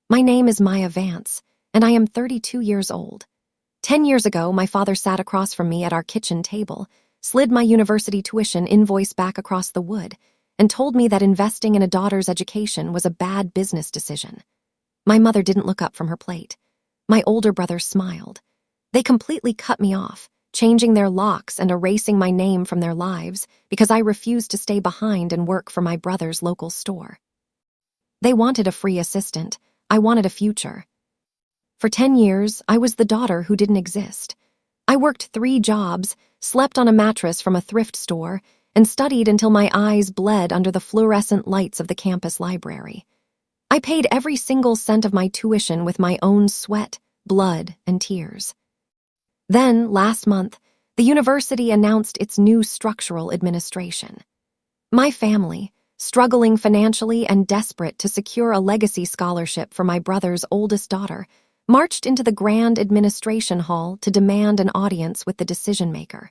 My name is Maya Vance, and I am 32 years old. 10 years ago, my father sat across from me at our kitchen table, slid my university tuition invoice back across the wood, and told me that investing in a daughter's education was a bad business decision. My mother didn't look up from her plate. My older brother smiled. They completely cut me off, changing their locks and erasing my name from their lives because I refused to stay behind and work for my brother's local store. They wanted a free assistant. I wanted a future. For 10 years, I was the daughter who didn't exist. I worked 3 jobs, slept on a mattress from a thrift store, and studied until my eyes bled under the fluorescent lights of the campus library. I paid every single cent of my tuition with my own sweat, blood, and tears. Then, last month, the university announced its new structural administration. My family, struggling financially and desperate to secure a legacy scholarship for my brother's oldest daughter, marched into the grand administration hall to demand an audience with the decision-maker.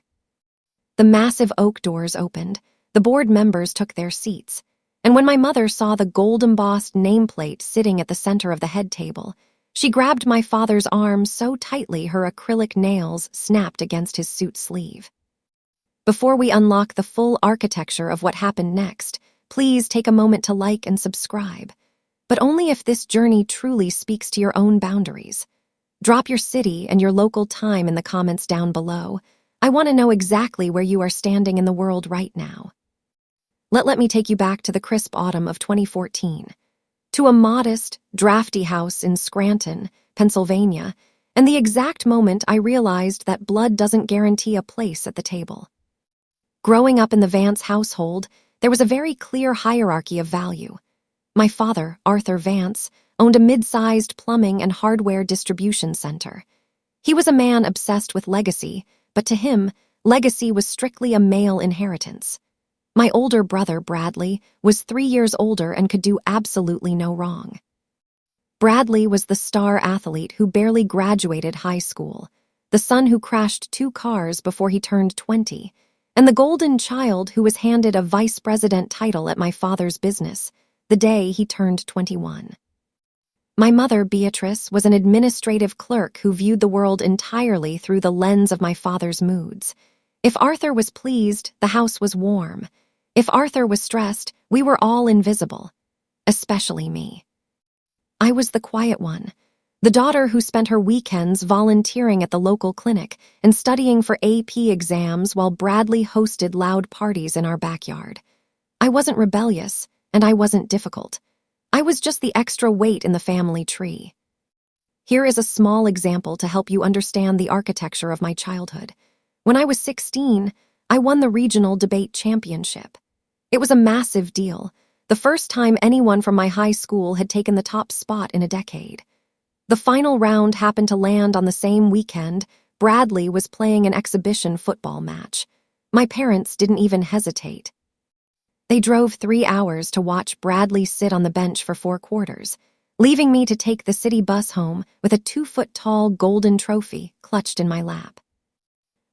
The massive oak doors opened, the board members took their seats, and when my mother saw the gold-embossed nameplate sitting at the center of the head table, she grabbed my father's arm so tightly her acrylic nails snapped against his suit sleeve. Before we unlock the full architecture of what happened next, please take a moment to like and subscribe, but only if this journey truly speaks to your own boundaries. Drop your city and your local time in the comments down below. I want to know exactly where you are standing in the world right now. Let me take you back to the crisp autumn of 2014, to a modest, drafty house in Scranton, Pennsylvania, and the exact moment I realized that blood doesn't guarantee a place at the table. Growing up in the Vance household, there was a very clear hierarchy of value. My father, Arthur Vance, owned a mid-sized plumbing and hardware distribution center. He was a man obsessed with legacy, but to him, legacy was strictly a male inheritance. My older brother, Bradley, was 3 years older and could do absolutely no wrong. Bradley was the star athlete who barely graduated high school, the son who crashed 2 cars before he turned 20, and the golden child who was handed a vice president title at my father's business the day he turned 21. My mother, Beatrice, was an administrative clerk who viewed the world entirely through the lens of my father's moods. If Arthur was pleased, the house was warm. If Arthur was stressed, we were all invisible, especially me. I was the quiet one, the daughter who spent her weekends volunteering at the local clinic and studying for AP exams while Bradley hosted loud parties in our backyard. I wasn't rebellious, and I wasn't difficult. I was just the extra weight in the family tree. Here is a small example to help you understand the architecture of my childhood. When I was 16, I won the regional debate championship. It was a massive deal, the first time anyone from my high school had taken the top spot in a decade. The final round happened to land on the same weekend Bradley was playing an exhibition football match. My parents didn't even hesitate. They drove 3 hours to watch Bradley sit on the bench for 4 quarters, leaving me to take the city bus home with a 2-foot-tall golden trophy clutched in my lap.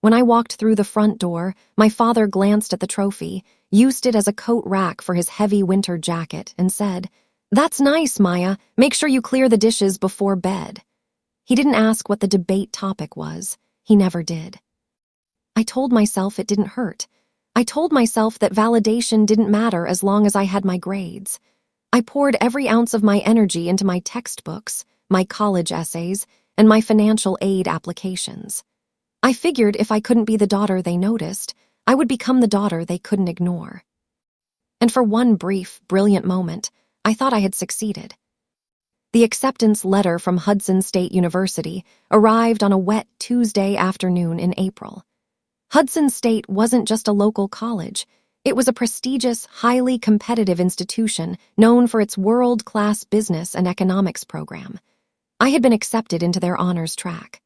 When I walked through the front door, my father glanced at the trophy, used it as a coat rack for his heavy winter jacket, and said, "That's nice, Maya. Make sure you clear the dishes before bed." He didn't ask what the debate topic was. He never did. I told myself it didn't hurt. I told myself that validation didn't matter as long as I had my grades. I poured every ounce of my energy into my textbooks, my college essays, and my financial aid applications. I figured if I couldn't be the daughter they noticed, I would become the daughter they couldn't ignore. And for one brief, brilliant moment, I thought I had succeeded. The acceptance letter from Hudson State University arrived on a wet Tuesday afternoon in April. Hudson State wasn't just a local college. It was a prestigious, highly competitive institution known for its world-class business and economics program. I had been accepted into their honors track.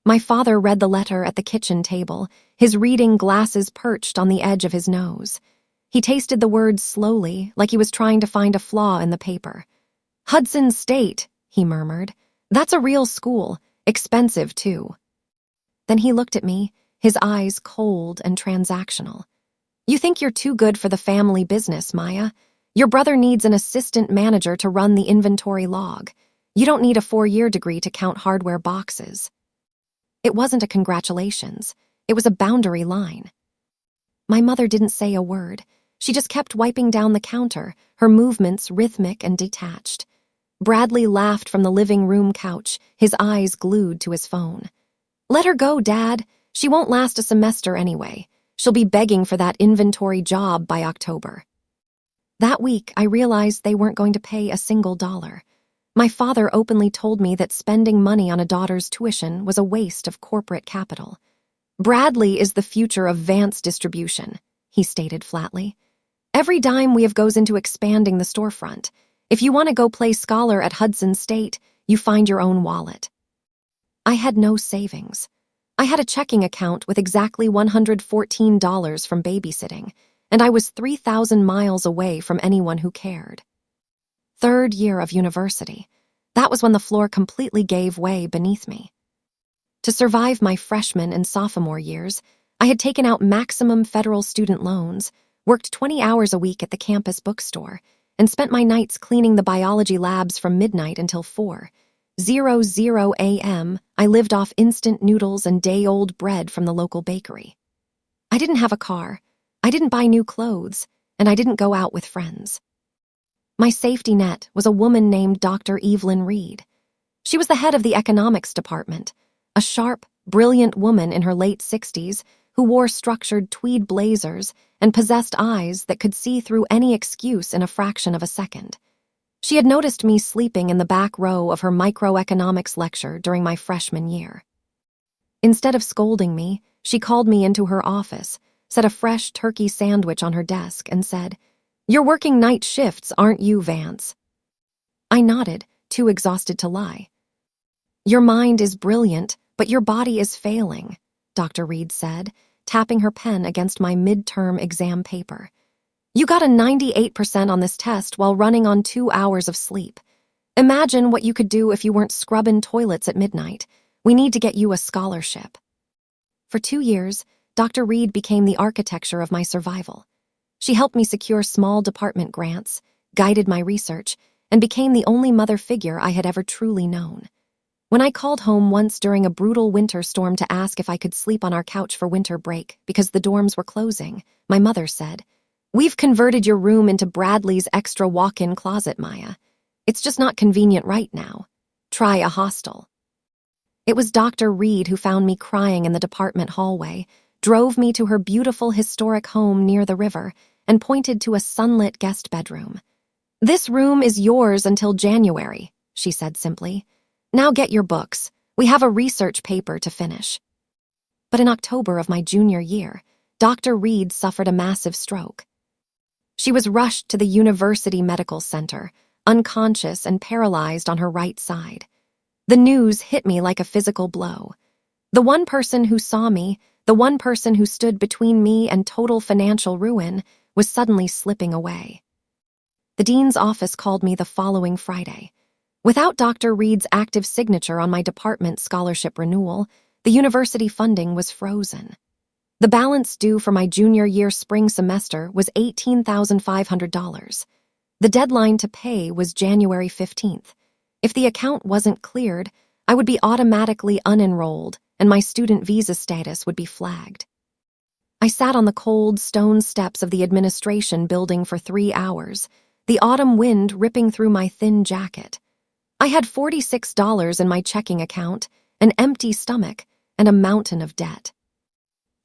My father read the letter at the kitchen table, his reading glasses perched on the edge of his nose. He tasted the words slowly, like he was trying to find a flaw in the paper. "Hudson State," he murmured. "That's a real school. Expensive, too." Then he looked at me, his eyes cold and transactional. "You think you're too good for the family business, Maya. Your brother needs an assistant manager to run the inventory log. You don't need a 4-year degree to count hardware boxes. It wasn't a congratulations. It was a boundary line. My mother didn't say a word. She just kept wiping down the counter, her movements rhythmic and detached. Bradley laughed from the living room couch, his eyes glued to his phone. "Let her go, Dad. She won't last a semester anyway. She'll be begging for that inventory job by October." That week, I realized they weren't going to pay a single dollar. My father openly told me that spending money on a daughter's tuition was a waste of corporate capital. "Bradley is the future of Vance distribution," he stated flatly. "Every dime we have goes into expanding the storefront. If you want to go play scholar at Hudson State, you find your own wallet." I had no savings. I had a checking account with exactly $114 from babysitting, and I was 3,000 miles away from anyone who cared. 3rd year of university. That was when the floor completely gave way beneath me. To survive my freshman and sophomore years, I had taken out maximum federal student loans, worked 20 hours a week at the campus bookstore, and spent my nights cleaning the biology labs from midnight until 4:00 a.m. I lived off instant noodles and day-old bread from the local bakery. I didn't have a car, I didn't buy new clothes, and I didn't go out with friends. My safety net was a woman named Dr. Evelyn Reed. She was the head of the economics department, a sharp, brilliant woman in her late 60s who wore structured tweed blazers and possessed eyes that could see through any excuse in a fraction of a second. She had noticed me sleeping in the back row of her microeconomics lecture during my freshman year. Instead of scolding me, she called me into her office, set a fresh turkey sandwich on her desk, and said, "You're working night shifts, aren't you, Vance?" I nodded, too exhausted to lie. "Your mind is brilliant, but your body is failing," Dr. Reed said, tapping her pen against my midterm exam paper. "You got a 98% on this test while running on 2 hours of sleep. Imagine what you could do if you weren't scrubbing toilets at midnight. We need to get you a scholarship." For 2 years, Dr. Reed became the architecture of my survival. She helped me secure small department grants, guided my research, and became the only mother figure I had ever truly known. When I called home once during a brutal winter storm to ask if I could sleep on our couch for winter break because the dorms were closing, my mother said, "We've converted your room into Bradley's extra walk-in closet, Maya. It's just not convenient right now. Try a hostel." It was Dr. Reed who found me crying in the department hallway, drove me to her beautiful historic home near the river, and pointed to a sunlit guest bedroom. "This room is yours until January," she said simply. "Now get your books. We have a research paper to finish." But in October of my junior year, Dr. Reed suffered a massive stroke. She was rushed to the University Medical Center, unconscious and paralyzed on her right side. The news hit me like a physical blow. The one person who saw me, the one person who stood between me and total financial ruin, was suddenly slipping away. The dean's office called me the following Friday. Without Dr. Reed's active signature on my department scholarship renewal, the university funding was frozen. The balance due for my junior year spring semester was $18,500. The deadline to pay was January 15th. If the account wasn't cleared, I would be automatically unenrolled and my student visa status would be flagged. I sat on the cold stone steps of the administration building for 3 hours, the autumn wind ripping through my thin jacket. I had $46 in my checking account, an empty stomach, and a mountain of debt.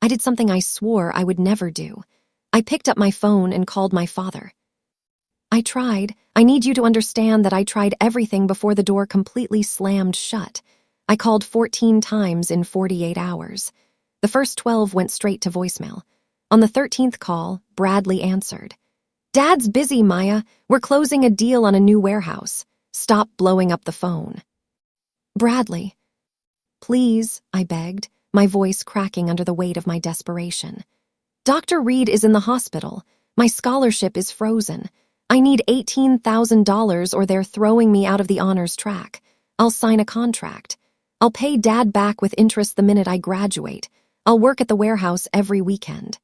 I did something I swore I would never do. I picked up my phone and called my father. I need you to understand that I tried everything before the door completely slammed shut. I called 14 times in 48 hours. The first 12 went straight to voicemail. On the 13th call, Bradley answered. "Dad's busy, Maya. We're closing a deal on a new warehouse. Stop blowing up the phone." "Bradley." "Please," I begged, my voice cracking under the weight of my desperation. "Dr. Reed is in the hospital. My scholarship is frozen. I need $18,000 or they're throwing me out of the honors track. I'll sign a contract. I'll pay Dad back with interest the minute I graduate. I'll work at the warehouse every weekend."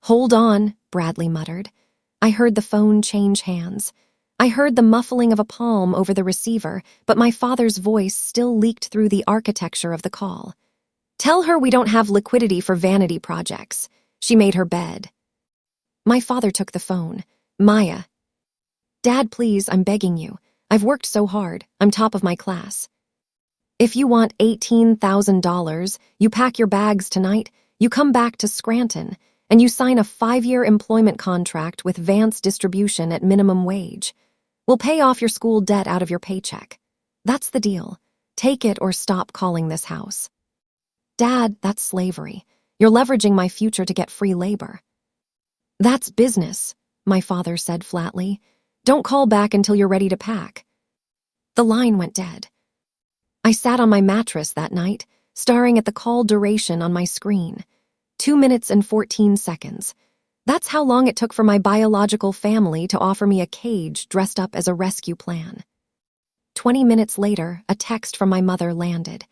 "Hold on," Bradley muttered. I heard the phone change hands. I heard the muffling of a palm over the receiver, but my father's voice still leaked through the architecture of the call. "Tell her we don't have liquidity for vanity projects." She made her bed. My father took the phone. "Maya." "Dad, please, I'm begging you. I've worked so hard. I'm top of my class. If you want $18,000, you pack your bags tonight, you come back to Scranton, and you sign a 5-year employment contract with Vance Distribution at minimum wage. We'll pay off your school debt out of your paycheck. That's the deal. Take it or stop calling this house." "Dad, that's slavery. You're leveraging my future to get free labor." "That's business," my father said flatly. "Don't call back until you're ready to pack." The line went dead. I sat on my mattress that night, staring at the call duration on my screen. 2 minutes and 14 seconds. That's how long it took for my biological family to offer me a cage dressed up as a rescue plan. 20 minutes later, a text from my mother landed.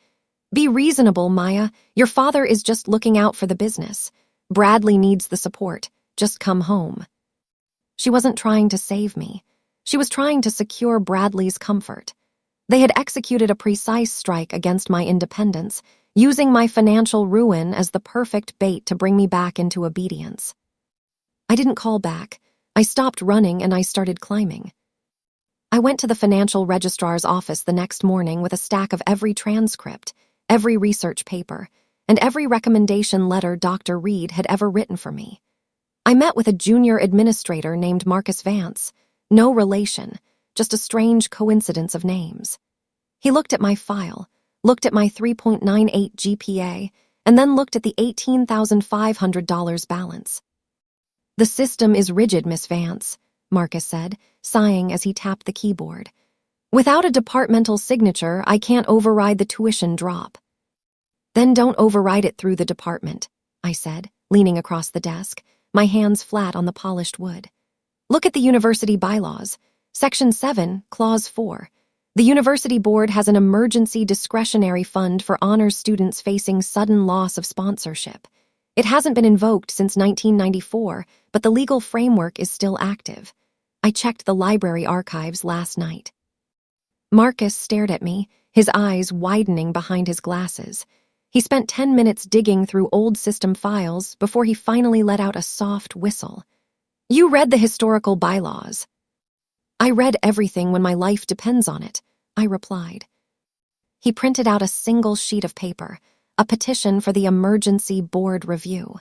"Be reasonable, Maya. Your father is just looking out for the business. Bradley needs the support. Just come home." She wasn't trying to save me. She was trying to secure Bradley's comfort. They had executed a precise strike against my independence, using my financial ruin as the perfect bait to bring me back into obedience. I didn't call back. I stopped running and I started climbing. I went to the financial registrar's office the next morning with a stack of every transcript, every research paper, and every recommendation letter Dr. Reed had ever written for me. I met with a junior administrator named Marcus Vance. No relation, just a strange coincidence of names. He looked at my file, looked at my 3.98 GPA, and then looked at the $18,500 balance. "The system is rigid, Miss Vance," Marcus said, sighing as he tapped the keyboard. "Without a departmental signature, I can't override the tuition drop." "Then don't override it through the department," I said, leaning across the desk, my hands flat on the polished wood. "Look at the university bylaws. Section 7, Clause 4. The university board has an emergency discretionary fund for honors students facing sudden loss of sponsorship. It hasn't been invoked since 1994, but the legal framework is still active. I checked the library archives last night." Marcus stared at me, his eyes widening behind his glasses. He spent 10 minutes digging through old system files before he finally let out a soft whistle. "You read the historical bylaws." "I read everything when my life depends on it," I replied. He printed out a single sheet of paper, a petition for the emergency board review.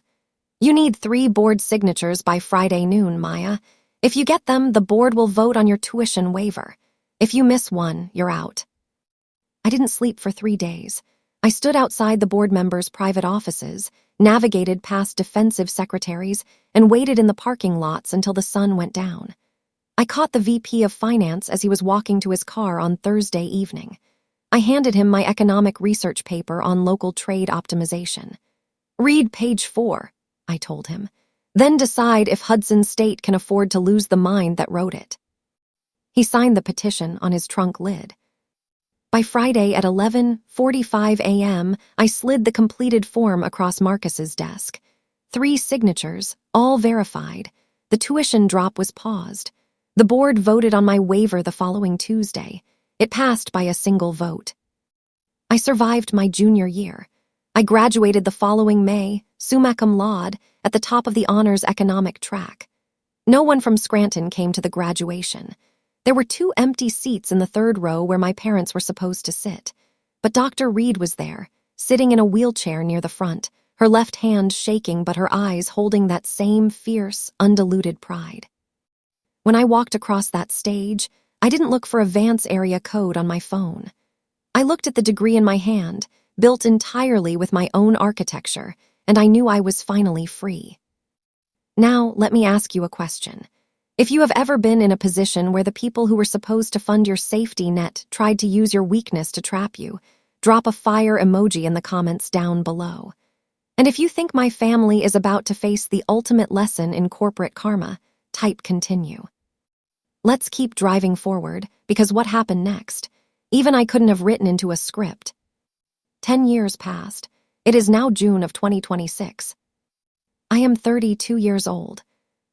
"You need 3 board signatures by Friday noon, Maya. If you get them, the board will vote on your tuition waiver. If you miss one, you're out." I didn't sleep for 3 days. I stood outside the board members' private offices, navigated past defensive secretaries, and waited in the parking lots until the sun went down. I caught the VP of Finance as he was walking to his car on Thursday evening. I handed him my economic research paper on local trade optimization. "Read page 4, I told him. "Then decide if Hudson State can afford to lose the mind that wrote it." He signed the petition on his trunk lid. By Friday at 11:45 a.m., I slid the completed form across Marcus's desk. 3 signatures, all verified. The tuition drop was paused. The board voted on my waiver the following Tuesday. It passed by a single vote. I survived my junior year. I graduated the following May, summa cum laude, at the top of the honors economic track. No one from Scranton came to the graduation. There were 2 empty seats in the 3rd row where my parents were supposed to sit. But Dr. Reed was there, sitting in a wheelchair near the front, her left hand shaking but her eyes holding that same fierce, undiluted pride. When I walked across that stage, I didn't look for a Vance area code on my phone. I looked at the degree in my hand, built entirely with my own architecture, and I knew I was finally free. Now, let me ask you a question. If you have ever been in a position where the people who were supposed to fund your safety net tried to use your weakness to trap you, drop a fire emoji in the comments down below. And if you think my family is about to face the ultimate lesson in corporate karma, type continue. Let's keep driving forward, because what happened next? Even I couldn't have written into a script. 10 years passed. It is now June of 2026. I am 32 years old.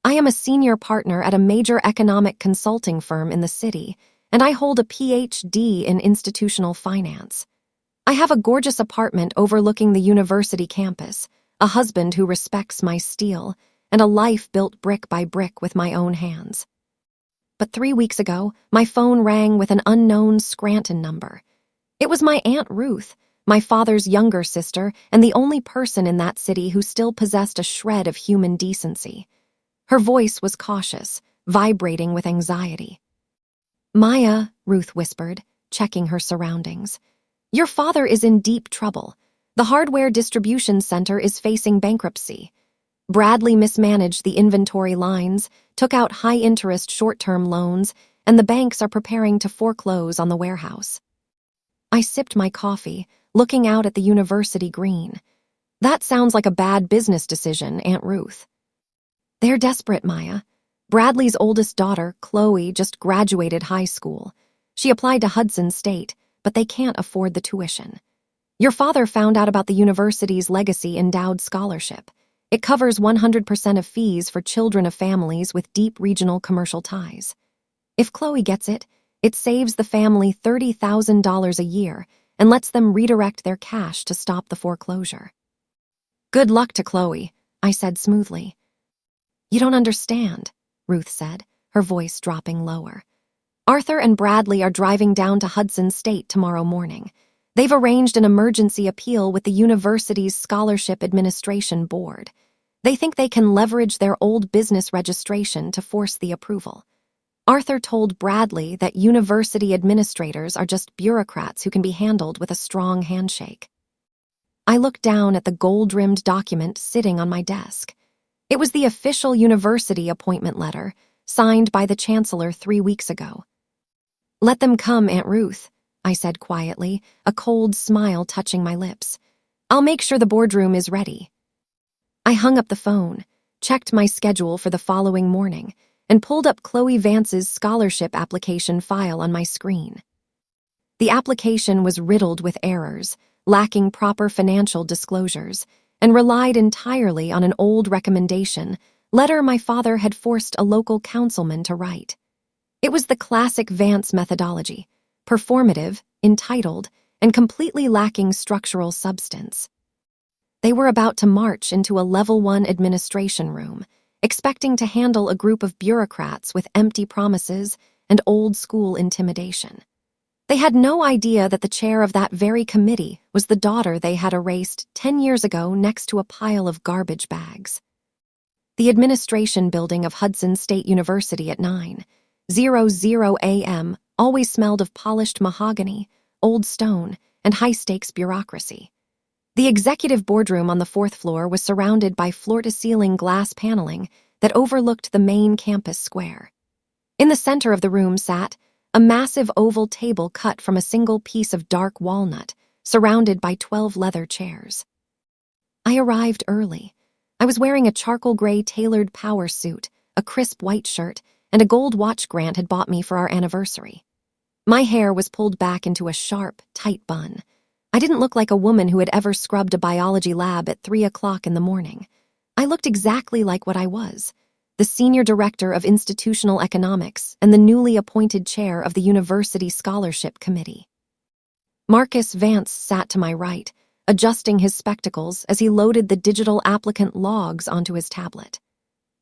I am a senior partner at a major economic consulting firm in the city, and I hold a PhD in institutional finance. I have a gorgeous apartment overlooking the university campus, a husband who respects my steel, and a life built brick by brick with my own hands. But 3 weeks ago, my phone rang with an unknown Scranton number. It was my Aunt Ruth, my father's younger sister, and the only person in that city who still possessed a shred of human decency. Her voice was cautious, vibrating with anxiety. "Maya," Ruth whispered, checking her surroundings. "Your father is in deep trouble. The hardware distribution center is facing bankruptcy. Bradley mismanaged the inventory lines, took out high-interest short-term loans, and the banks are preparing to foreclose on the warehouse." I sipped my coffee, looking out at the university green. "That sounds like a bad business decision, Aunt Ruth." "They're desperate, Maya. Bradley's oldest daughter, Chloe, just graduated high school. She applied to Hudson State, but they can't afford the tuition. Your father found out about the university's legacy endowed scholarship. It covers 100% of fees for children of families with deep regional commercial ties. If Chloe gets it, it saves the family $30,000 a year and lets them redirect their cash to stop the foreclosure." "Good luck to Chloe," I said smoothly. "You don't understand," Ruth said, her voice dropping lower. "Arthur and Bradley are driving down to Hudson State tomorrow morning. They've arranged an emergency appeal with the university's Scholarship Administration Board. They think they can leverage their old business registration to force the approval. Arthur told Bradley that university administrators are just bureaucrats who can be handled with a strong handshake." I looked down at the gold-rimmed document sitting on my desk. It was the official university appointment letter, signed by the chancellor 3 weeks ago. "Let them come, Aunt Ruth," I said quietly, a cold smile touching my lips. "I'll make sure the boardroom is ready." I hung up the phone, checked my schedule for the following morning, and pulled up Chloe Vance's scholarship application file on my screen. The application was riddled with errors, lacking proper financial disclosures, and relied entirely on an old recommendation letter my father had forced a local councilman to write. It was the classic Vance methodology, performative, entitled, and completely lacking structural substance. They were about to march into a Level 1 administration room, expecting to handle a group of bureaucrats with empty promises and old-school intimidation. They had no idea that the chair of that very committee was the daughter they had erased 10 years ago next to a pile of garbage bags. The administration building of Hudson State University at 9:00 a.m. always smelled of polished mahogany, old stone, and high-stakes bureaucracy. The executive boardroom on the 4th floor was surrounded by floor-to-ceiling glass paneling that overlooked the main campus square. In the center of the room sat a massive oval table cut from a single piece of dark walnut, surrounded by 12 leather chairs. I arrived early. I was wearing a charcoal gray tailored power suit, a crisp white shirt, and a gold watch Grant had bought me for our anniversary. My hair was pulled back into a sharp, tight bun. I didn't look like a woman who had ever scrubbed a biology lab at 3 o'clock in the morning. I looked exactly like what I was, the senior director of institutional economics and the newly appointed chair of the university scholarship committee. Marcus Vance sat to my right, adjusting his spectacles as he loaded the digital applicant logs onto his tablet.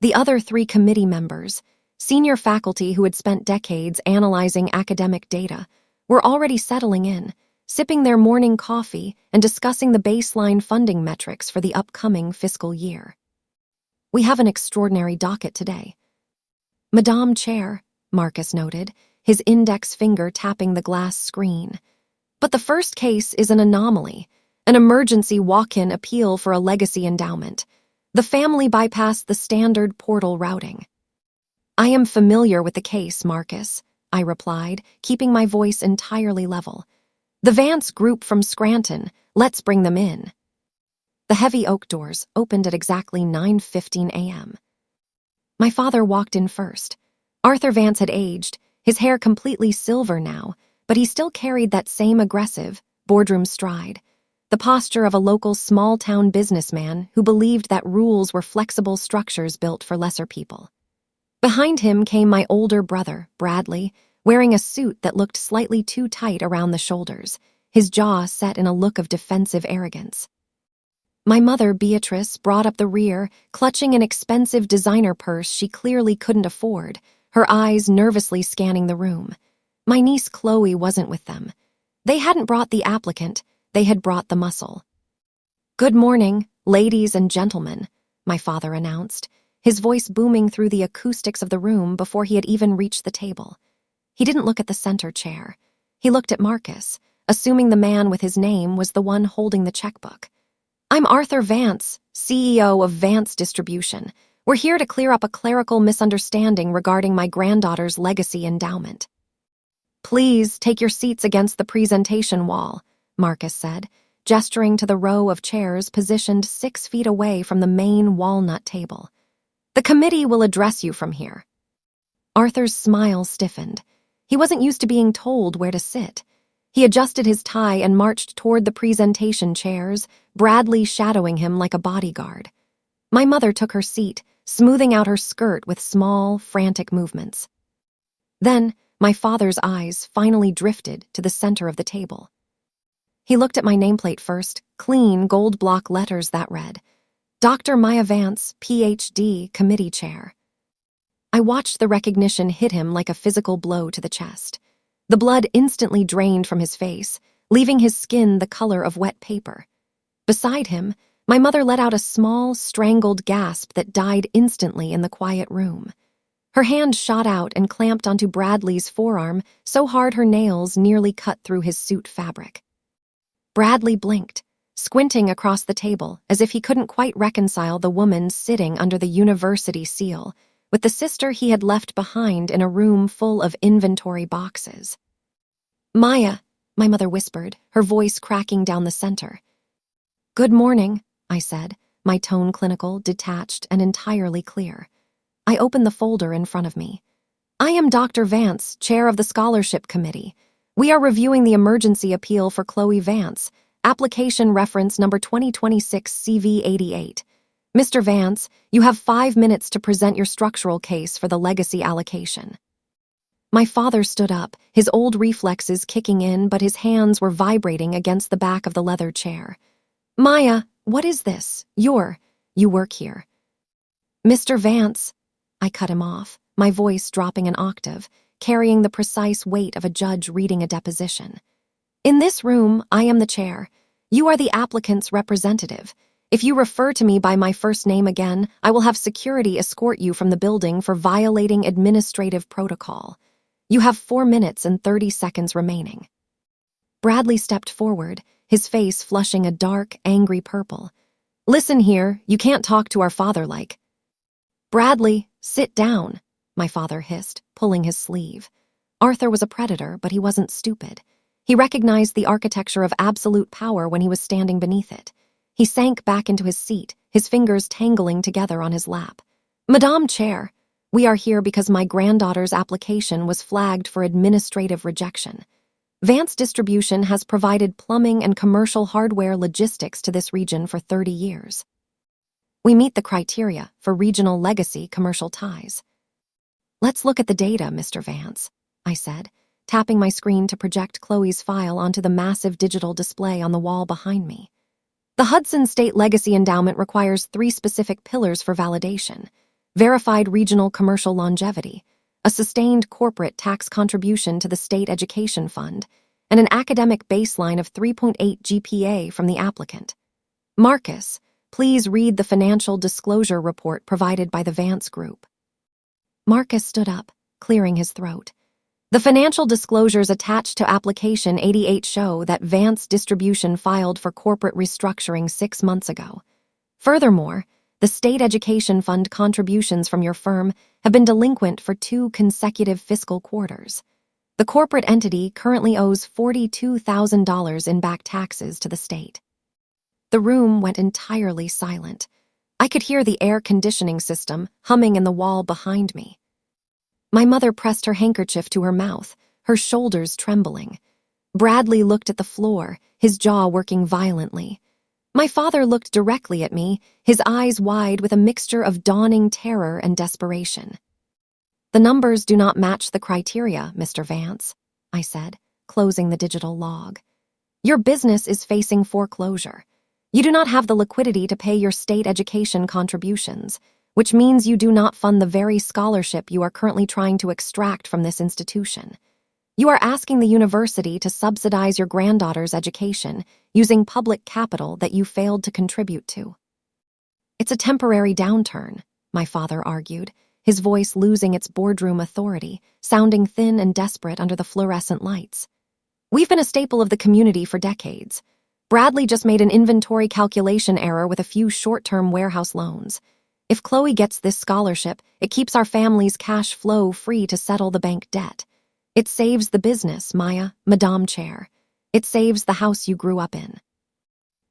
The other 3 committee members, senior faculty who had spent decades analyzing academic data, were already settling in, sipping their morning coffee and discussing the baseline funding metrics for the upcoming fiscal year. "We have an extraordinary docket today." "Madame Chair," Marcus noted, his index finger tapping the glass screen. "But the first case is an anomaly, an emergency walk-in appeal for a legacy endowment. The family bypassed the standard portal routing." "I am familiar with the case, Marcus," I replied, keeping my voice entirely level. "The Vance group from Scranton, let's bring them in." The heavy oak doors opened at exactly 9:15 a.m. My father walked in first. Arthur Vance had aged, his hair completely silver now, but he still carried that same aggressive, boardroom stride. the posture of a local small-town businessman who believed that rules were flexible structures built for lesser people. Behind him came my older brother, Bradley, wearing a suit that looked slightly too tight around the shoulders, his jaw set in a look of defensive arrogance. My mother, Beatrice, brought up the rear, clutching an expensive designer purse she clearly couldn't afford, her eyes nervously scanning the room. My niece Chloe wasn't with them. They hadn't brought the applicant, they had brought the muscle. "Good morning, ladies and gentlemen," my father announced, his voice booming through the acoustics of the room before he had even reached the table. He didn't look at the center chair. He looked at Marcus, assuming the man with his name was the one holding the checkbook. "I'm Arthur Vance, CEO of Vance Distribution. We're here to clear up a clerical misunderstanding regarding my granddaughter's legacy endowment." "Please take your seats against the presentation wall," Marcus said, gesturing to the row of chairs positioned 6 feet away from the main walnut table. "The committee will address you from here." Arthur's smile stiffened. He wasn't used to being told where to sit. He adjusted his tie and marched toward the presentation chairs, Bradley shadowing him like a bodyguard. My mother took her seat, smoothing out her skirt with small, frantic movements. Then, my father's eyes finally drifted to the center of the table. He looked at my nameplate first, clean gold block letters that read, "Dr. Maya Vance, Ph.D., Committee Chair." I watched the recognition hit him like a physical blow to the chest. The blood instantly drained from his face, leaving his skin the color of wet paper. Beside him, my mother let out a small, strangled gasp that died instantly in the quiet room. Her hand shot out and clamped onto Bradley's forearm so hard her nails nearly cut through his suit fabric. Bradley blinked, squinting across the table as if he couldn't quite reconcile the woman sitting under the university seal with the sister he had left behind in a room full of inventory boxes. "Maya," my mother whispered, her voice cracking down the center. "Good morning," I said, my tone clinical, detached, and entirely clear. I opened the folder in front of me. "I am Dr. Vance, chair of the scholarship committee. We are reviewing the emergency appeal for Chloe Vance, application reference number 2026 CV88. Mr. Vance, you have 5 minutes to present your structural case for the legacy allocation." My father stood up, his old reflexes kicking in, but his hands were vibrating against the back of the leather chair. "Maya, what is this? You work here." "Mr. Vance," I cut him off, my voice dropping an octave, carrying the precise weight of a judge reading a deposition. "In this room, I am the chair. You are the applicant's representative. If you refer to me by my first name again, I will have security escort you from the building for violating administrative protocol. You have 4 minutes and 30 seconds remaining." Bradley stepped forward, his face flushing a dark, angry purple. "Listen here, you can't talk to our father like." "Bradley, sit down," my father hissed, pulling his sleeve. Arthur was a predator, but he wasn't stupid. He recognized the architecture of absolute power when he was standing beneath it. He sank back into his seat, his fingers tangling together on his lap. "Madame Chair, we are here because my granddaughter's application was flagged for administrative rejection. Vance Distribution has provided plumbing and commercial hardware logistics to this region for 30 years. We meet the criteria for regional legacy commercial ties." "Let's look at the data, Mr. Vance," I said, tapping my screen to project Chloe's file onto the massive digital display on the wall behind me. "The Hudson State Legacy Endowment requires 3 specific pillars for validation: verified regional commercial longevity, a sustained corporate tax contribution to the state education fund, and an academic baseline of 3.8 GPA from the applicant. Marcus, please read the financial disclosure report provided by the Vance Group." Marcus stood up, clearing his throat. "The financial disclosures attached to application 88 show that Vance Distribution filed for corporate restructuring 6 months ago. Furthermore, the state education fund contributions from your firm have been delinquent for 2 consecutive fiscal quarters. The corporate entity currently owes $42,000 in back taxes to the state." The room went entirely silent. I could hear the air conditioning system humming in the wall behind me. My mother pressed her handkerchief to her mouth, her shoulders trembling. Bradley looked at the floor, his jaw working violently. My father looked directly at me, his eyes wide with a mixture of dawning terror and desperation. "The numbers do not match the criteria, Mr. Vance," I said, closing the digital log. "Your business is facing foreclosure. You do not have the liquidity to pay your state education contributions, which means you do not fund the very scholarship you are currently trying to extract from this institution. You are asking the university to subsidize your granddaughter's education using public capital that you failed to contribute to." "It's a temporary downturn," my father argued, his voice losing its boardroom authority, sounding thin and desperate under the fluorescent lights. "We've been a staple of the community for decades. Bradley just made an inventory calculation error with a few short-term warehouse loans. If Chloe gets this scholarship, it keeps our family's cash flow free to settle the bank debt. It saves the business, Maya, Madame Chair. It saves the house you grew up in."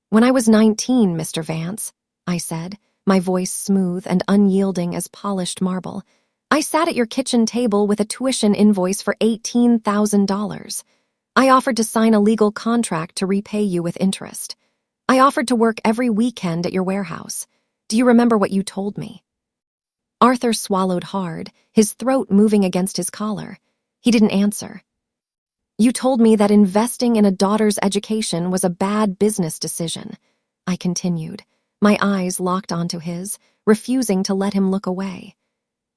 "When I was 19, Mr. Vance," I said, my voice smooth and unyielding as polished marble, "I sat at your kitchen table with a tuition invoice for $18,000. I offered to sign a legal contract to repay you with interest. I offered to work every weekend at your warehouse. Do you remember what you told me?" Arthur swallowed hard, his throat moving against his collar. He didn't answer. "You told me that investing in a daughter's education was a bad business decision," I continued, my eyes locked onto his, refusing to let him look away.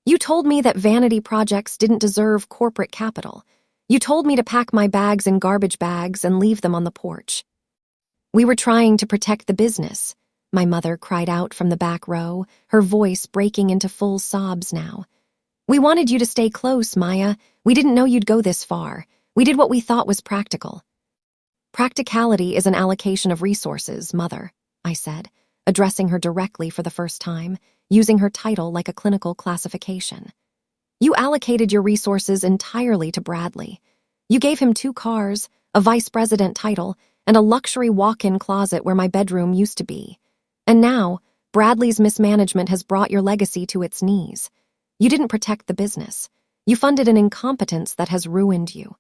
"You told me that vanity projects didn't deserve corporate capital. You told me to pack my bags in garbage bags and leave them on the porch." "We were trying to protect the business," my mother cried out from the back row, her voice breaking into full sobs now. "We wanted you to stay close, Maya. We didn't know you'd go this far. We did what we thought was practical." "Practicality is an allocation of resources, Mother," I said, addressing her directly for the first time, using her title like a clinical classification. "You allocated your resources entirely to Bradley. You gave him 2 cars, a vice president title, and a luxury walk-in closet where my bedroom used to be. And now, Bradley's mismanagement has brought your legacy to its knees. You didn't protect the business. You funded an incompetence that has ruined you."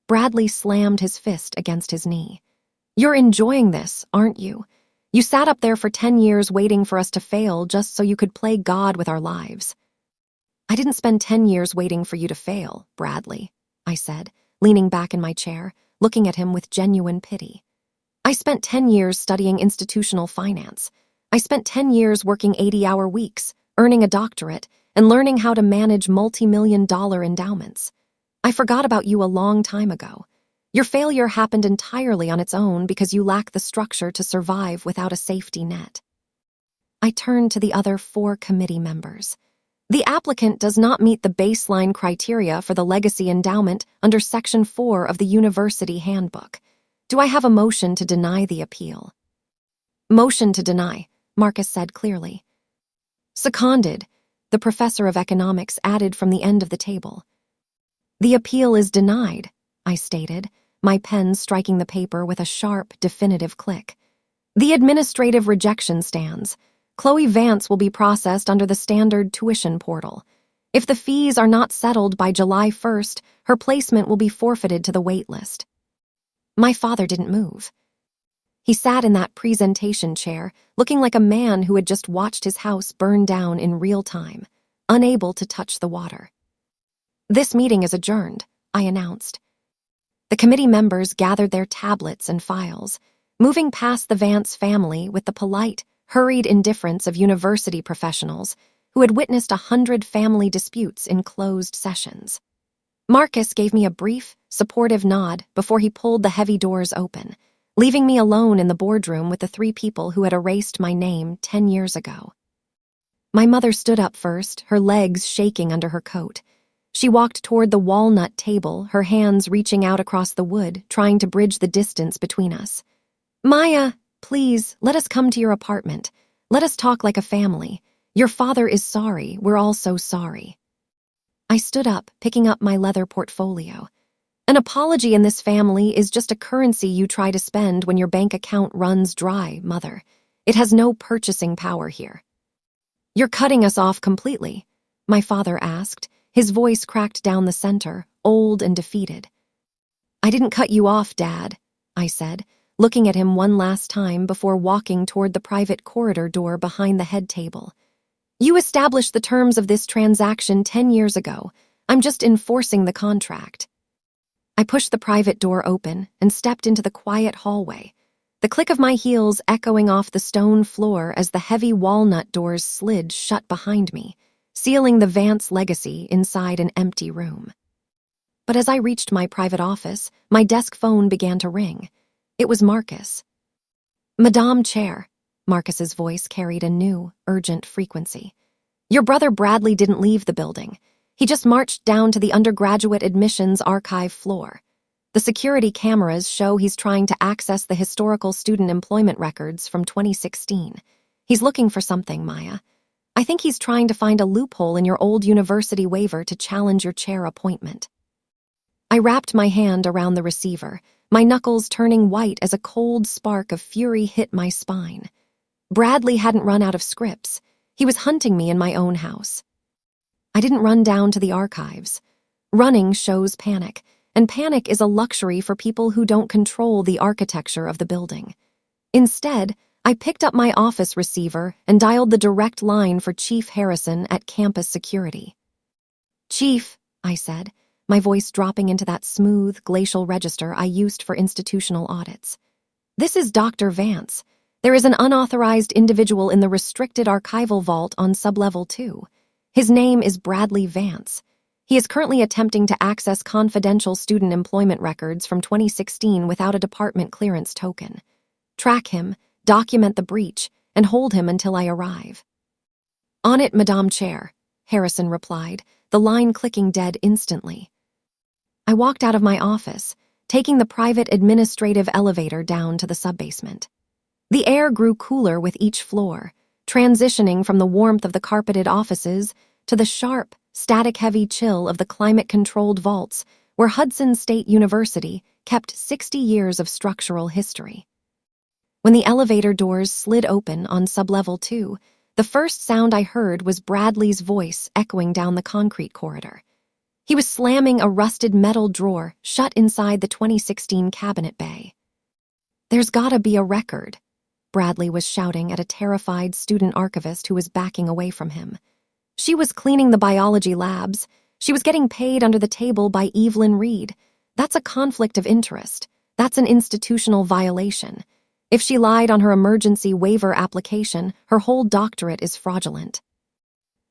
Bradley slammed his fist against his knee. "You're enjoying this, aren't you? You sat up there for 10 years waiting for us to fail just so you could play God with our lives." "I didn't spend 10 years waiting for you to fail, Bradley," I said, leaning back in my chair, looking at him with genuine pity. "I spent 10 years studying institutional finance. I spent 10 years working 80-hour weeks, earning a doctorate, and learning how to manage multi-million-dollar endowments. I forgot about you a long time ago. Your failure happened entirely on its own because you lack the structure to survive without a safety net." I turned to the other 4 committee members. "The applicant does not meet the baseline criteria for the legacy endowment under Section 4 of the University Handbook. Do I have a motion to deny the appeal?" "Motion to deny," Marcus said clearly. "Seconded," the professor of economics added from the end of the table. "The appeal is denied," I stated, my pen striking the paper with a sharp, definitive click. "The administrative rejection stands. Chloe Vance will be processed under the standard tuition portal. If the fees are not settled by July 1st, her placement will be forfeited to the wait list." My father didn't move. He sat in that presentation chair, looking like a man who had just watched his house burn down in real time, unable to touch the water. "This meeting is adjourned," I announced. The committee members gathered their tablets and files, moving past the Vance family with the polite, hurried indifference of university professionals who had witnessed 100 family disputes in closed sessions. Marcus gave me a brief, supportive nod before he pulled the heavy doors open, leaving me alone in the boardroom with the 3 people who had erased my name 10 years ago. My mother stood up first, her legs shaking under her coat. She walked toward the walnut table, her hands reaching out across the wood, trying to bridge the distance between us. "Maya, please, let us come to your apartment. Let us talk like a family. Your father is sorry. We're all so sorry." I stood up, picking up my leather portfolio. "An apology in this family is just a currency you try to spend when your bank account runs dry, Mother. It has no purchasing power here." "You're cutting us off completely?" my father asked, his voice cracked down the center, old and defeated. I didn't cut you off, Dad, I said, looking at him one last time before walking toward the private corridor door behind the head table. You established the terms of this transaction 10 years ago. I'm just enforcing the contract. I pushed the private door open and stepped into the quiet hallway, the click of my heels echoing off the stone floor as the heavy walnut doors slid shut behind me, sealing the Vance legacy inside an empty room. But as I reached my private office, my desk phone began to ring. It was Marcus. Madame Chair, Marcus's voice carried a new, urgent frequency. Your brother Bradley didn't leave the building. He just marched down to the undergraduate admissions archive floor. The security cameras show he's trying to access the historical student employment records from 2016. He's looking for something, Maya. I think he's trying to find a loophole in your old university waiver to challenge your chair appointment. I wrapped my hand around the receiver, my knuckles turning white as a cold spark of fury hit my spine. Bradley hadn't run out of scripts. He was hunting me in my own house. I didn't run down to the archives. Running shows panic, and panic is a luxury for people who don't control the architecture of the building. Instead, I picked up my office receiver and dialed the direct line for Chief Harrison at campus security. Chief, I said, my voice dropping into that smooth, glacial register I used for institutional audits. This is Dr. Vance. There is an unauthorized individual in the restricted archival vault on sublevel 2. His name is Bradley Vance. He is currently attempting to access confidential student employment records from 2016 without a department clearance token. Track him, document the breach, and hold him until I arrive. On it, Madame Chair, Harrison replied, the line clicking dead instantly. I walked out of my office, taking the private administrative elevator down to the subbasement. The air grew cooler with each floor, transitioning from the warmth of the carpeted offices to the sharp, static-heavy chill of the climate-controlled vaults where Hudson State University kept 60 years of structural history. When the elevator doors slid open on sublevel 2, the first sound I heard was Bradley's voice echoing down the concrete corridor. He was slamming a rusted metal drawer shut inside the 2016 cabinet bay. There's gotta be a record, Bradley was shouting at a terrified student archivist who was backing away from him. She was cleaning the biology labs. She was getting paid under the table by Evelyn Reed. That's a conflict of interest. That's an institutional violation. If she lied on her emergency waiver application, her whole doctorate is fraudulent.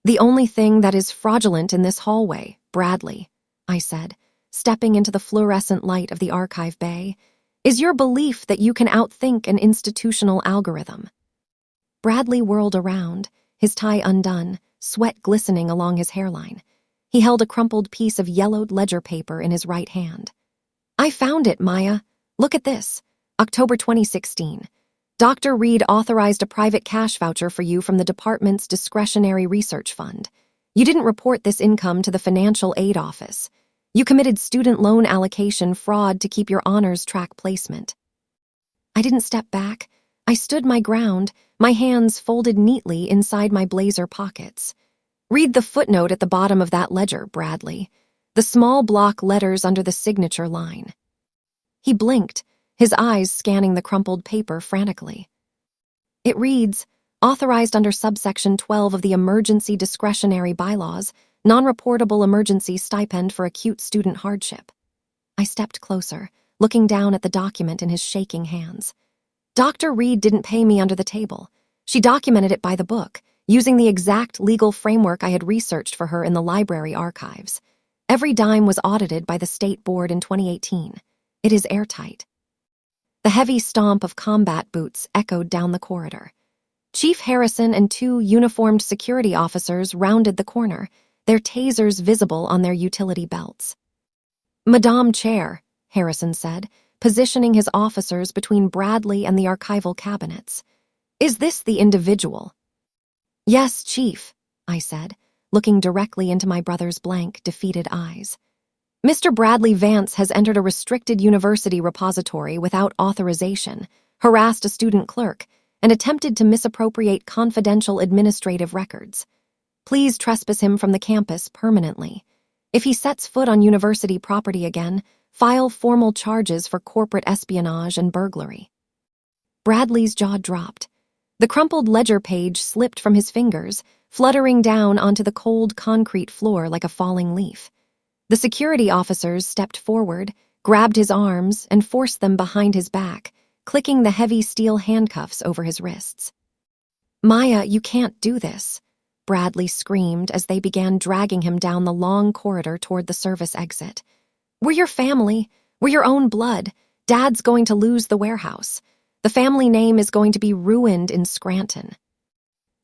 The only thing that is fraudulent in this hallway, Bradley, I said, stepping into the fluorescent light of the archive bay, is your belief that you can outthink an institutional algorithm. Bradley whirled around, his tie undone, sweat glistening along his hairline. He held a crumpled piece of yellowed ledger paper in his right hand. I found it, Maya. Look at this. October 2016. Dr. Reed authorized a private cash voucher for you from the department's discretionary research fund. You didn't report this income to the financial aid office. You committed student loan allocation fraud to keep your honors track placement. I didn't step back. I stood my ground, my hands folded neatly inside my blazer pockets. Read the footnote at the bottom of that ledger, Bradley. The small block letters under the signature line. He blinked, his eyes scanning the crumpled paper frantically. It reads, authorized under subsection 12 of the Emergency Discretionary Bylaws, non-reportable emergency stipend for acute student hardship. I stepped closer, looking down at the document in his shaking hands. Dr. Reed didn't pay me under the table. She documented it by the book, using the exact legal framework I had researched for her in the library archives. Every dime was audited by the state board in 2018. It is airtight. The heavy stomp of combat boots echoed down the corridor. Chief Harrison and 2 uniformed security officers rounded the corner, their tasers visible on their utility belts. Madame Chair, Harrison said, positioning his officers between Bradley and the archival cabinets. Is this the individual? Yes, Chief, I said, looking directly into my brother's blank, defeated eyes. Mr. Bradley Vance has entered a restricted university repository without authorization, harassed a student clerk, and attempted to misappropriate confidential administrative records. Please trespass him from the campus permanently. If he sets foot on university property again, file formal charges for corporate espionage and burglary. Bradley's jaw dropped. The crumpled ledger page slipped from his fingers, fluttering down onto the cold concrete floor like a falling leaf. The security officers stepped forward, grabbed his arms, and forced them behind his back, clicking the heavy steel handcuffs over his wrists. "Maya, you can't do this," Bradley screamed as they began dragging him down the long corridor toward the service exit. "We're your family. We're your own blood. Dad's going to lose the warehouse. The family name is going to be ruined in Scranton."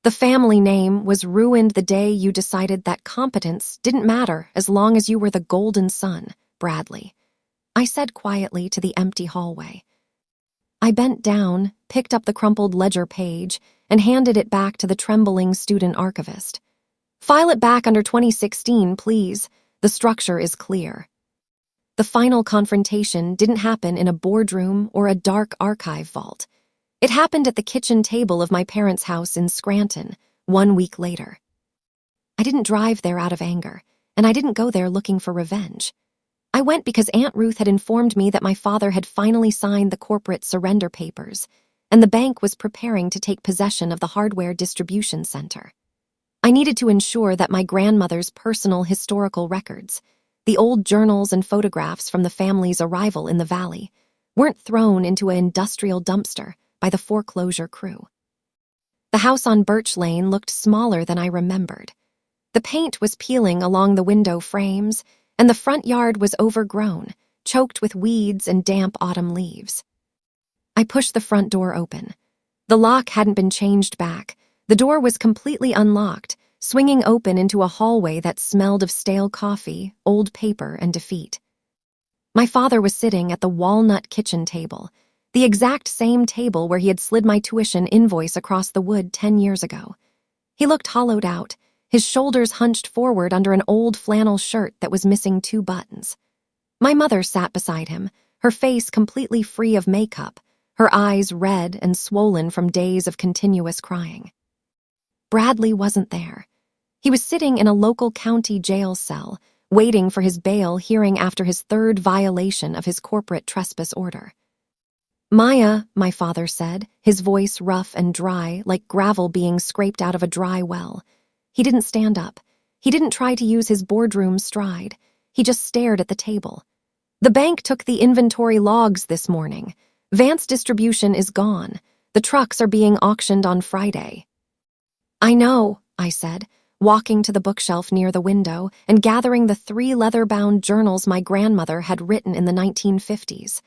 "The family name was ruined the day you decided that competence didn't matter as long as you were the golden son, Bradley," I said quietly to the empty hallway. I bent down, picked up the crumpled ledger page, and handed it back to the trembling student archivist. "File it back under 2016, please. The structure is clear." The final confrontation didn't happen in a boardroom or a dark archive vault. It happened at the kitchen table of my parents' house in Scranton, 1 week later. I didn't drive there out of anger, and I didn't go there looking for revenge. I went because Aunt Ruth had informed me that my father had finally signed the corporate surrender papers, and the bank was preparing to take possession of the hardware distribution center. I needed to ensure that my grandmother's personal historical records, the old journals and photographs from the family's arrival in the valley, weren't thrown into an industrial dumpster by the foreclosure crew. The house on Birch Lane looked smaller than I remembered. The paint was peeling along the window frames, and the front yard was overgrown, choked with weeds and damp autumn leaves. I pushed the front door open. The lock hadn't been changed back. The door was completely unlocked, swinging open into a hallway that smelled of stale coffee, old paper, and defeat. My father was sitting at the walnut kitchen table, the exact same table where he had slid my tuition invoice across the wood 10 years ago. He looked hollowed out, his shoulders hunched forward under an old flannel shirt that was missing 2 buttons. My mother sat beside him, her face completely free of makeup, her eyes red and swollen from days of continuous crying. Bradley wasn't there. He was sitting in a local county jail cell, waiting for his bail hearing after his 3rd violation of his corporate trespass order. "Maya," my father said, his voice rough and dry, like gravel being scraped out of a dry well. He didn't stand up. He didn't try to use his boardroom stride. He just stared at the table. "The bank took the inventory logs this morning. Vance distribution is gone. The trucks are being auctioned on Friday." "I know," I said, walking to the bookshelf near the window and gathering the 3 leather-bound journals my grandmother had written in the 1950s.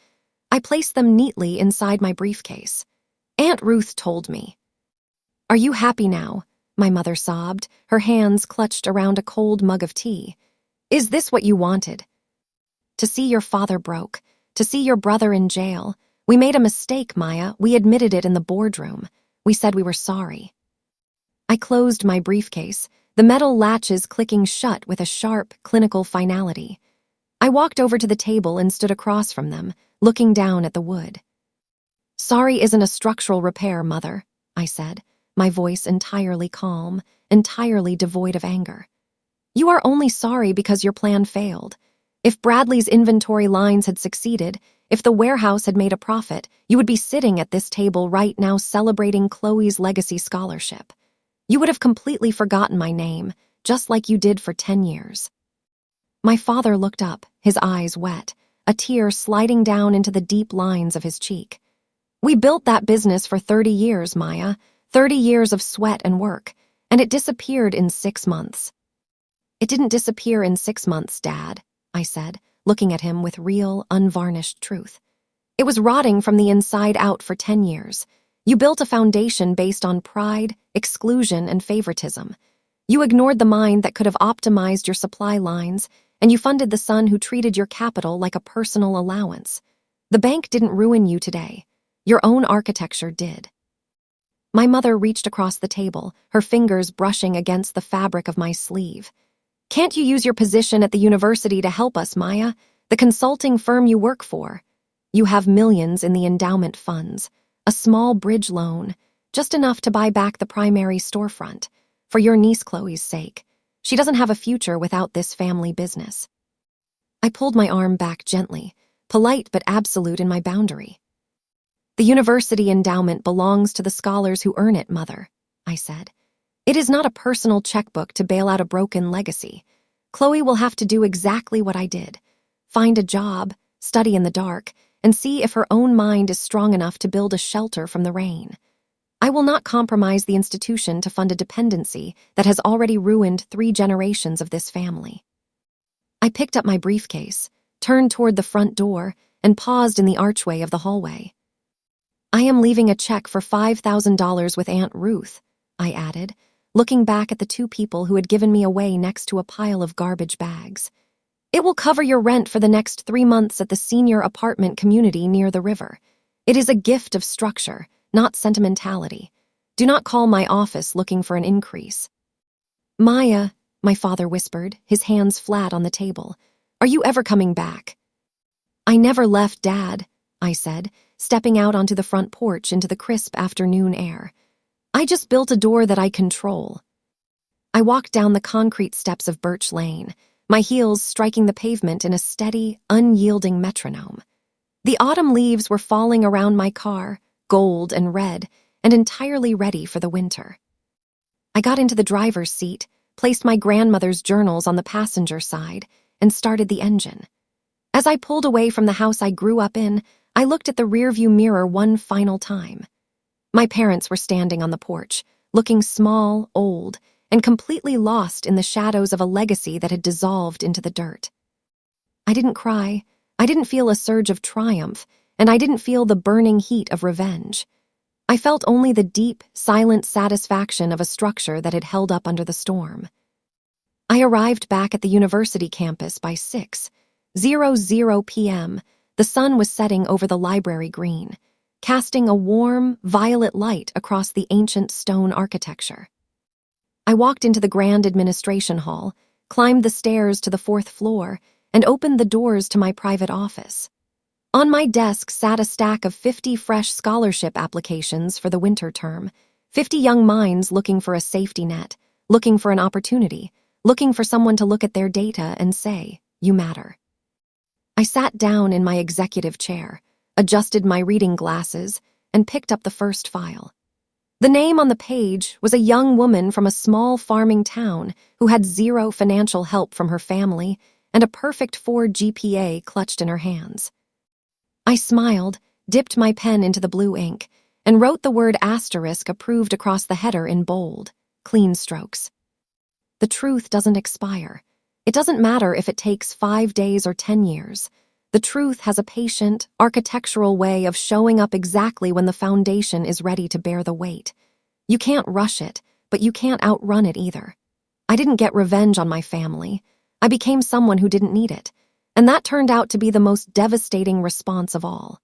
I placed them neatly inside my briefcase. "Aunt Ruth told me." "Are you happy now?" my mother sobbed, her hands clutched around a cold mug of tea. "Is this what you wanted? To see your father broke, to see your brother in jail. We made a mistake, Maya. We admitted it in the boardroom. We said we were sorry." I closed my briefcase, the metal latches clicking shut with a sharp, clinical finality. I walked over to the table and stood across from them, looking down at the wood. "Sorry isn't a structural repair, Mother," I said, my voice entirely calm, entirely devoid of anger. "You are only sorry because your plan failed. If Bradley's inventory lines had succeeded, if the warehouse had made a profit, you would be sitting at this table right now celebrating Chloe's legacy scholarship. You would have completely forgotten my name, just like you did for 10 years. My father looked up, his eyes wet, a tear sliding down into the deep lines of his cheek. "We built that business for 30 years, Maya, 30 years of sweat and work, and it disappeared in 6 months. "It didn't disappear in 6 months, Dad," I said, looking at him with real, unvarnished truth. "It was rotting from the inside out for 10 years. You built a foundation based on pride, exclusion, and favoritism. You ignored the mind that could have optimized your supply lines, and you funded the son who treated your capital like a personal allowance. The bank didn't ruin you today. Your own architecture did." My mother reached across the table, her fingers brushing against the fabric of my sleeve. "Can't you use your position at the university to help us, Maya? The consulting firm you work for. You have millions in the endowment funds, a small bridge loan, just enough to buy back the primary storefront, for your niece Chloe's sake. She doesn't have a future without this family business." I pulled my arm back gently, polite but absolute in my boundary. The university endowment belongs to the scholars who earn it, Mother, I said. It is not a personal checkbook to bail out a broken legacy. Chloe will have to do exactly what I did. Find a job, study in the dark, and see if her own mind is strong enough to build a shelter from the rain. I will not compromise the institution to fund a dependency that has already ruined 3 generations of this family. I picked up my briefcase, turned toward the front door, and paused in the archway of the hallway. I am leaving a check for $5,000 with Aunt Ruth, I added, looking back at the 2 people who had given me away next to a pile of garbage bags. It will cover your rent for the next 3 months at the senior apartment community near the river. It is a gift of structure, not sentimentality. Do not call my office looking for an increase. Maya, my father whispered, his hands flat on the table, are you ever coming back? I never left, Dad, I said, stepping out onto the front porch into the crisp afternoon air. I just built a door that I control. I walked down the concrete steps of Birch Lane, my heels striking the pavement in a steady, unyielding metronome. The autumn leaves were falling around my car, gold and red, and entirely ready for the winter. I got into the driver's seat, placed my grandmother's journals on the passenger side, and started the engine. As I pulled away from the house I grew up in, I looked at the rearview mirror one final time. My parents were standing on the porch, looking small, old, and completely lost in the shadows of a legacy that had dissolved into the dirt. I didn't cry, I didn't feel a surge of triumph, and I didn't feel the burning heat of revenge. I felt only the deep, silent satisfaction of a structure that had held up under the storm. I arrived back at the university campus by 6:00 p.m. The sun was setting over the library green, casting a warm, violet light across the ancient stone architecture. I walked into the grand administration hall, climbed the stairs to the 4th floor, and opened the doors to my private office. On my desk sat a stack of 50 fresh scholarship applications for the winter term, 50 young minds looking for a safety net, looking for an opportunity, looking for someone to look at their data and say, "You matter." I sat down in my executive chair, adjusted my reading glasses, and picked up the first file. The name on the page was a young woman from a small farming town who had 0 financial help from her family and a perfect 4 GPA clutched in her hands. I smiled, dipped my pen into the blue ink, and wrote the word asterisk approved across the header in bold, clean strokes. The truth doesn't expire. It doesn't matter if it takes 5 days or 10 years. The truth has a patient, architectural way of showing up exactly when the foundation is ready to bear the weight. You can't rush it, but you can't outrun it either. I didn't get revenge on my family. I became someone who didn't need it, and that turned out to be the most devastating response of all.